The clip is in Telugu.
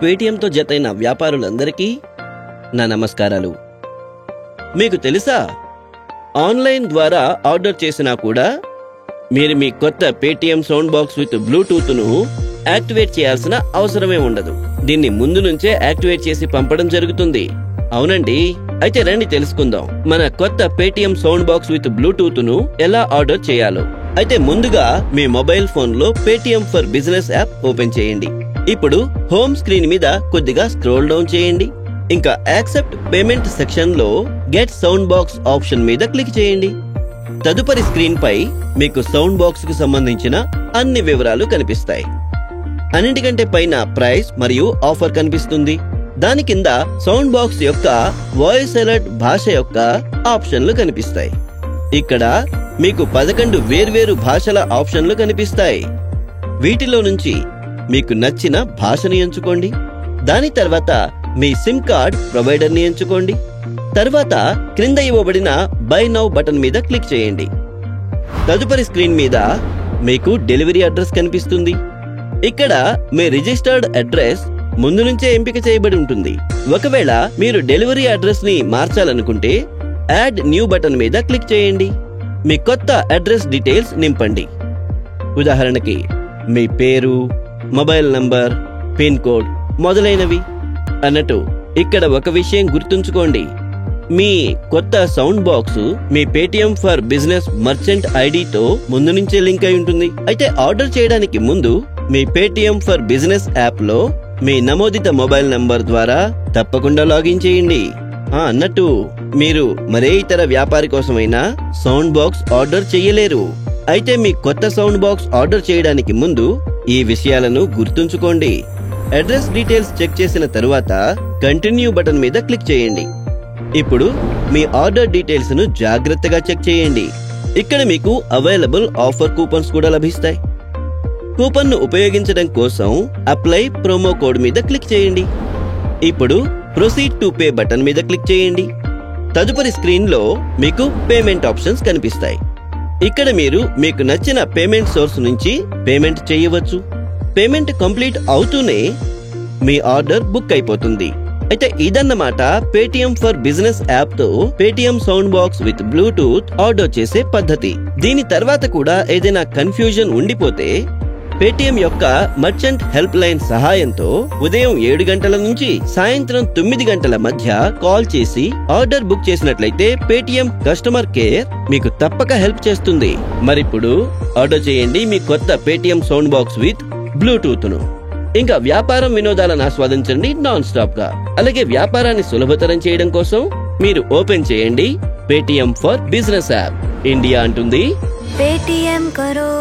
పేటిఎంతో జతైన వ్యాపారులందరికీ నా నమస్కారాలు. మీకు తెలుసా, ఆన్లైన్ ద్వారా ఆర్డర్ చేసినా కూడా మీరు మీ కొత్త పేటిఎం సౌండ్ బాక్స్ విత్ బ్లూటూత్ను యాక్టివేట్ చేయాల్సిన అవసరమే ఉండదు. దీన్ని ముందు నుంచే యాక్టివేట్ చేసి పంపడం జరుగుతుంది. అవునండి, అయితే రండి తెలుసుకుందాం మన కొత్త Paytm sound box with Bluetooth ను ఎలా ఆర్డర్ చేయాలో. అయితే ముందుగా మీ మొబైల్ ఫోన్ లో Paytm for business app open చేయండి. ఇప్పుడు హోమ్ స్క్రీన్ మీద కొద్దిగా స్క్రోల్ డౌన్ చేయండి. ఇంకా యాక్సెప్ట్ పేమెంట్ సెక్షన్ లో గెట్ సౌండ్ బాక్స్ ఆప్షన్ మీద క్లిక్ చేయండి. తదుపరి స్క్రీన్ పై మీకు సౌండ్ బాక్స్ కు సంబంధించిన అన్ని వివరాలు కనిపిస్తాయి. అన్నిటికంటే పైన ప్రైస్ మరియు ఆఫర్ కనిపిస్తుంది. దాని కింద సౌండ్ బాక్స్ యొక్క వాయిస్ అలర్ట్ భాష యొక్క ఆప్షన్లు కనిపిస్తాయి. ఇక్కడ మీకు 11 వేర్వేరు భాషల ఆప్షన్లు కనిపిస్తాయి. వీటిలో నుంచి మీకు నచ్చిన భాషను ఎంచుకోండి. దాని తర్వాత మీ సిమ్ కార్డ్ ప్రొవైడర్ ని ఎంచుకోండి. తర్వాత క్రింద ఇవ్వబడిన బై నౌ బటన్ మీద క్లిక్ చేయండి. తదుపరి స్క్రీన్ మీద మీకు డెలివరీ అడ్రస్ కనిపిస్తుంది. ఇక్కడ మీ రిజిస్టర్డ్ అడ్రస్ ముందు నుంచే ఎంపిక చేయబడి ఉంటుంది. ఒకవేళ మీరు డెలివరీ అడ్రస్ ని మార్చాలనుకుంటే యాడ్ న్యూ బటన్ మీద క్లిక్ చేయండి. మీ కొత్త అడ్రస్ డీటెయిల్స్ నింపండి. ఉదాహరణకి మీ పేరు, మొబైల్ నంబర్, పిన్ కోడ్ మొదలైనవి. అన్నట్టు ఇక్కడ ఒక విషయం గుర్తుంచుకోండి, మీ కొత్త sound box me Paytm for business merchant ఐడితో ముందు నుంచే లింక్ అయి ఉంటుంది. అయితే ఆర్డర్ చేయడానికి ముందు మీ పేటిఎం ఫర్ బిజినెస్ యాప్ లో మీ నమోదిత మొబైల్ నంబర్ ద్వారా తప్పకుండా లాగిన్ చేయండి. అన్నట్టు మీరు మరే ఇతర వ్యాపారి కోసమైనా సౌండ్ బాక్స్ ఆర్డర్ చేయలేరు. అయితే మీ కొత్త సౌండ్ బాక్స్ ఆర్డర్ చేయడానికి ముందు ఈ విషయాలను గుర్తుంచుకోండి. అడ్రస్ డీటెయిల్స్ చెక్ చేసిన తరువాత కంటిన్యూ బటన్ మీద క్లిక్ చేయండి. ఇప్పుడు మీ ఆర్డర్ డీటెయిల్స్ ను జాగ్రత్తగా చెక్ చేయండి. ఇక్కడ మీకు అవైలబుల్ ఆఫర్ కూపన్స్ కూడా లభిస్తాయి. కూపన్ ను ఉపయోగించడం కోసం అప్లై ప్రోమో కోడ్ మీద క్లిక్ చేయండి. ఇప్పుడు ప్రొసీడ్ టు పే బటన్ మీద క్లిక్ చేయండి. తదుపరి స్క్రీన్ లో మీకు పేమెంట్ ఆప్షన్స్ కనిపిస్తాయి. ఇక్కడ మీరు మీకు నచ్చిన పేమెంట్ సోర్స్ నుంచి పేమెంట్ చేయవచ్చు. పేమెంట్ కంప్లీట్ అవుతూనే మీ ఆర్డర్ బుక్ అయిపోతుంది. అయితే ఇదన్నమాట పేటిఎం ఫర్ బిజినెస్ యాప్ తో Paytm sound box with Bluetooth order చేసే పద్ధతి. దీని తర్వాత కూడా ఏదైనా కన్ఫ్యూజన్ ఉండిపోతే పేటిఎం యొక్క మర్చెంట్ హెల్ప్ లైన్ సహాయంతో ఉదయం 7 గంటల నుంచి సాయంత్రం 9 గంటల మధ్య కాల్ చేసి ఆర్డర్ బుక్ చేసినట్లయితే పేటిఎం కస్టమర్ కేర్ మీకు తప్పక హెల్ప్ చేస్తుంది. మరిప్పుడు ఆర్డర్ చేయండి మీ కొత్త Paytm sound box with Bluetooth ను. ఇంకా వ్యాపారం వినోదాలను ఆస్వాదించండి నాన్ స్టాప్ గా. అలాగే వ్యాపారాన్ని సులభతరం చేయడం కోసం మీరు ఓపెన్ చేయండి Paytm for business app. India అంటుంది పేటిఎం కరో.